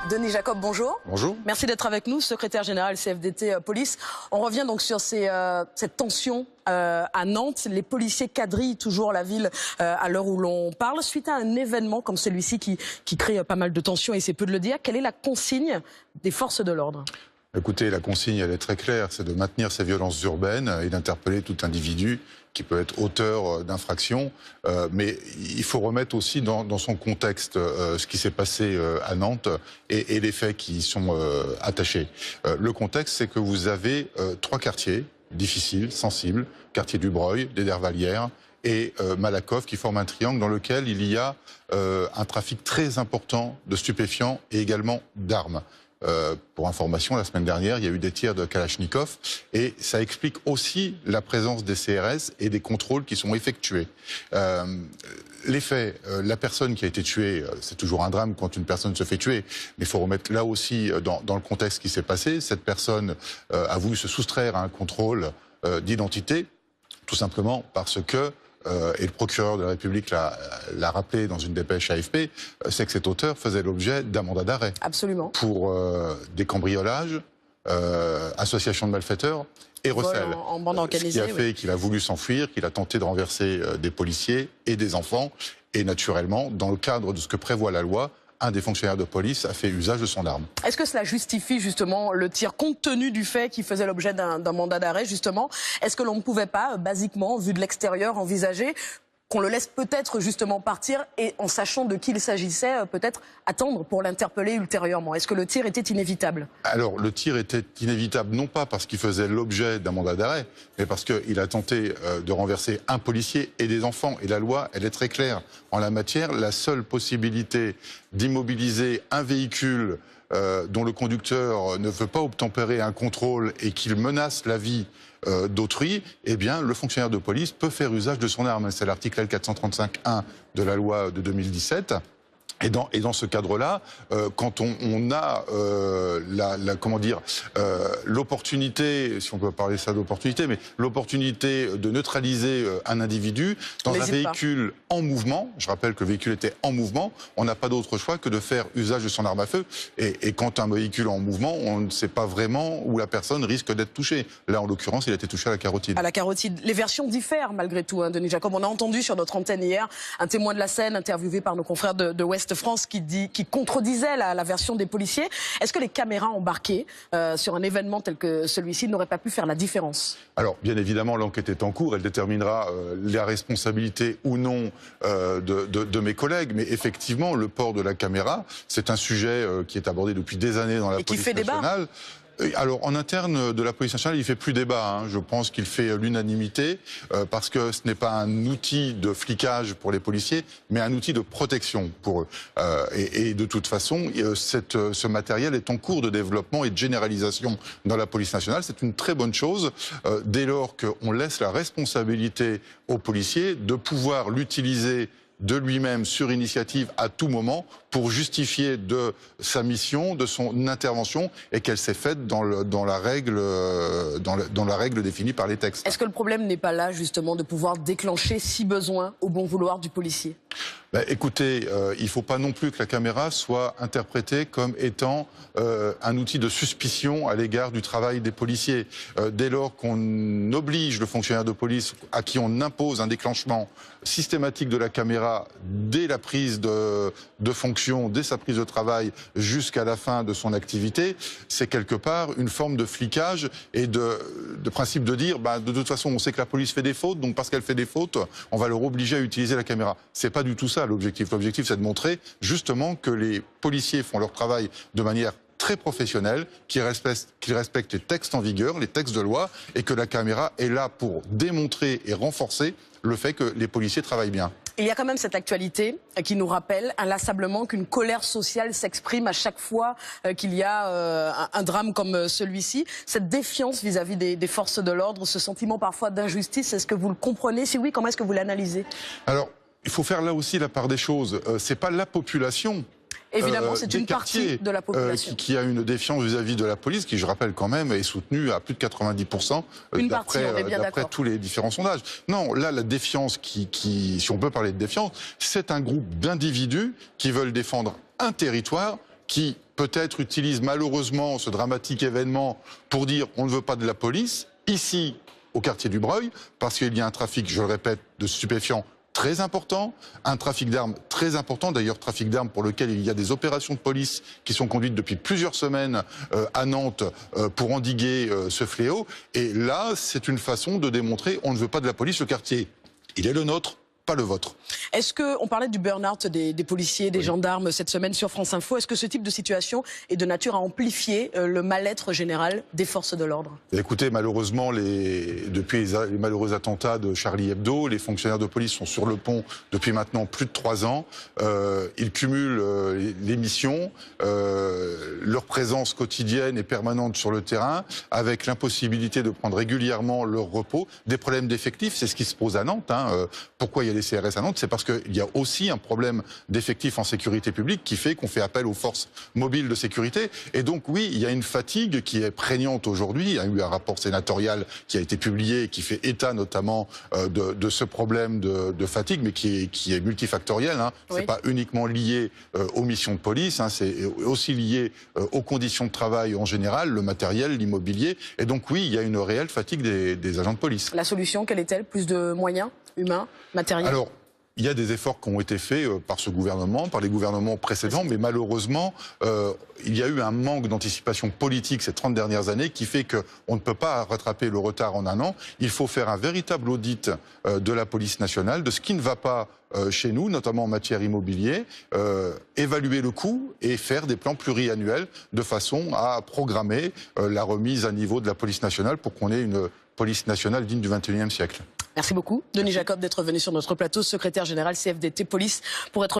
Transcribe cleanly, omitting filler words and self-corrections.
Denis Jacob, bonjour. Bonjour. Merci d'être avec nous, secrétaire général CFDT Police. On revient donc sur cette tension à Nantes. Les policiers quadrillent toujours la ville à l'heure où l'on parle. Suite à un événement comme celui-ci qui crée pas mal de tensions, et c'est peu de le dire, quelle est la consigne des forces de l'ordre ? Écoutez, la consigne, elle est très claire, c'est de maintenir ces violences urbaines et d'interpeller tout individu qui peut être auteur d'infractions. Mais il faut remettre aussi dans son contexte ce qui s'est passé à Nantes et les faits qui y sont attachés. Le contexte, c'est que vous avez trois quartiers difficiles, sensibles, quartier du Breuil, des Dervalières et Malakoff, qui forment un triangle dans lequel il y a un trafic très important de stupéfiants et également d'armes. Pour information, la semaine dernière, il y a eu des tirs de Kalachnikov et ça explique aussi la présence des CRS et des contrôles qui sont effectués. Les faits, la personne qui a été tuée, c'est toujours un drame quand une personne se fait tuer, mais il faut remettre là aussi dans le contexte qui s'est passé. Cette personne a voulu se soustraire à un contrôle d'identité, tout simplement parce que et le procureur de la République l'a rappelé dans une dépêche AFP, c'est que cet auteur faisait l'objet d'un mandat d'arrêt. Absolument. Pour des cambriolages, association de malfaiteurs et recel. En bande organisée, ce qui a fait qu'il a voulu s'enfuir, qu'il a tenté de renverser des policiers et des enfants. Et naturellement, dans le cadre de ce que prévoit la loi, un des fonctionnaires de police a fait usage de son arme. Est-ce que cela justifie justement le tir, compte tenu du fait qu'il faisait l'objet d'un mandat d'arrêt justement? Est-ce que l'on ne pouvait pas, basiquement, vu de l'extérieur, envisager qu'on le laisse peut-être justement partir et en sachant de qui il s'agissait, peut-être attendre pour l'interpeller ultérieurement? Est-ce que le tir était inévitable? Alors le tir était inévitable non pas parce qu'il faisait l'objet d'un mandat d'arrêt, mais parce qu'il a tenté de renverser un policier et des enfants. Et la loi, elle est très claire en la matière. La seule possibilité d'immobiliser un véhicule dont le conducteur ne veut pas obtempérer un contrôle et qu'il menace la vie d'autrui, eh bien, le fonctionnaire de police peut faire usage de son arme. C'est l'article L435-1 de la loi de 2017. Et dans ce cadre-là, quand on a l'opportunité, si on peut parler ça d'opportunité, mais l'opportunité de neutraliser un individu dans un véhicule en mouvement, je rappelle que le véhicule était en mouvement, on n'a pas d'autre choix que de faire usage de son arme à feu. Et quand un véhicule est en mouvement, on ne sait pas vraiment où la personne risque d'être touchée. Là, en l'occurrence, il a été touché à la carotide. À la carotide. Les versions diffèrent malgré tout, hein, Denis Jacob. On a entendu sur notre antenne hier un témoin de la scène interviewé par nos confrères de Ouest France qui contredisait la version des policiers. Est-ce que les caméras embarquées sur un événement tel que celui-ci n'auraient pas pu faire la différence? Alors, bien évidemment, l'enquête est en cours. Elle déterminera la responsabilité ou non de mes collègues. Mais effectivement, le port de la caméra, c'est un sujet qui est abordé depuis des années dans la police nationale. Alors, en interne de la police nationale, il fait plus débat. Hein. Je pense qu'il fait l'unanimité parce que ce n'est pas un outil de flicage pour les policiers, mais un outil de protection pour eux. Et de toute façon, ce matériel est en cours de développement et de généralisation dans la police nationale. C'est une très bonne chose dès lors qu'on laisse la responsabilité aux policiers de pouvoir l'utiliser de lui-même sur initiative à tout moment pour justifier de sa mission, de son intervention et qu'elle s'est faite dans la règle définie par les textes. Est-ce que le problème n'est pas là justement de pouvoir déclencher si besoin au bon vouloir du policier? Écoutez, il ne faut pas non plus que la caméra soit interprétée comme étant un outil de suspicion à l'égard du travail des policiers. Dès lors qu'on oblige le fonctionnaire de police à qui on impose un déclenchement systématique de la caméra dès la prise de fonction, dès sa prise de travail jusqu'à la fin de son activité, c'est quelque part une forme de flicage et de principe de dire de toute façon on sait que la police fait des fautes, donc parce qu'elle fait des fautes, on va leur obliger à utiliser la caméra. C'est pas du tout ça l'objectif. L'objectif, c'est de montrer justement que les policiers font leur travail de manière très professionnelle, qu'ils respectent les textes en vigueur, les textes de loi, et que la caméra est là pour démontrer et renforcer le fait que les policiers travaillent bien. Il y a quand même cette actualité qui nous rappelle inlassablement qu'une colère sociale s'exprime à chaque fois qu'il y a un drame comme celui-ci. Cette défiance vis-à-vis des forces de l'ordre, ce sentiment parfois d'injustice, est-ce que vous le comprenez? Si oui, comment est-ce que vous l'analysez? Alors, il faut faire là aussi la part des choses. C'est pas la population Évidemment, c'est une partie de la population qui a une défiance vis-à-vis de la police, qui, je rappelle quand même, est soutenue à plus de 90% d'après tous les différents sondages. Non, là, la défiance si on peut parler de défiance, c'est un groupe d'individus qui veulent défendre un territoire qui peut-être utilise malheureusement ce dramatique événement pour dire on ne veut pas de la police, ici au quartier du Breuil, parce qu'il y a un trafic, je le répète, de stupéfiants très important, un trafic d'armes très important, d'ailleurs trafic d'armes pour lequel il y a des opérations de police qui sont conduites depuis plusieurs semaines à Nantes pour endiguer ce fléau. Et là, c'est une façon de démontrer on ne veut pas de la police, le quartier, il est le nôtre, pas le vôtre. Est-ce que, on parlait du burn-out des policiers, des gendarmes cette semaine sur France Info, est-ce que ce type de situation est de nature à amplifier le mal-être général des forces de l'ordre? Écoutez, malheureusement, depuis les malheureux attentats de Charlie Hebdo, les fonctionnaires de police sont sur le pont depuis maintenant plus de 3 ans. Ils cumulent les missions, leur présence quotidienne et permanente sur le terrain, avec l'impossibilité de prendre régulièrement leur repos. Des problèmes d'effectifs, c'est ce qui se pose à Nantes. Pourquoi il y a les CRS à Nantes? C'est parce qu'il y a aussi un problème d'effectifs en sécurité publique qui fait qu'on fait appel aux forces mobiles de sécurité. Et donc oui, il y a une fatigue qui est prégnante aujourd'hui. Il y a eu un rapport sénatorial qui a été publié et qui fait état notamment de ce problème de fatigue, mais qui est multifactoriel. Oui. C'est pas uniquement lié aux missions de police, c'est aussi lié aux conditions de travail en général, le matériel, l'immobilier. Et donc oui, il y a une réelle fatigue des agents de police. La solution, quelle est-elle? Plus de moyens humains, matériels? Alors, il y a des efforts qui ont été faits par ce gouvernement, par les gouvernements précédents, mais malheureusement, il y a eu un manque d'anticipation politique ces 30 dernières années qui fait qu'on ne peut pas rattraper le retard en un an. Il faut faire un véritable audit de la police nationale, de ce qui ne va pas chez nous, notamment en matière immobilier, évaluer le coût et faire des plans pluriannuels de façon à programmer la remise à niveau de la police nationale pour qu'on ait une police nationale digne du XXIe siècle. Merci beaucoup, Denis Jacob, d'être venu sur notre plateau, secrétaire général CFDT Police, pour être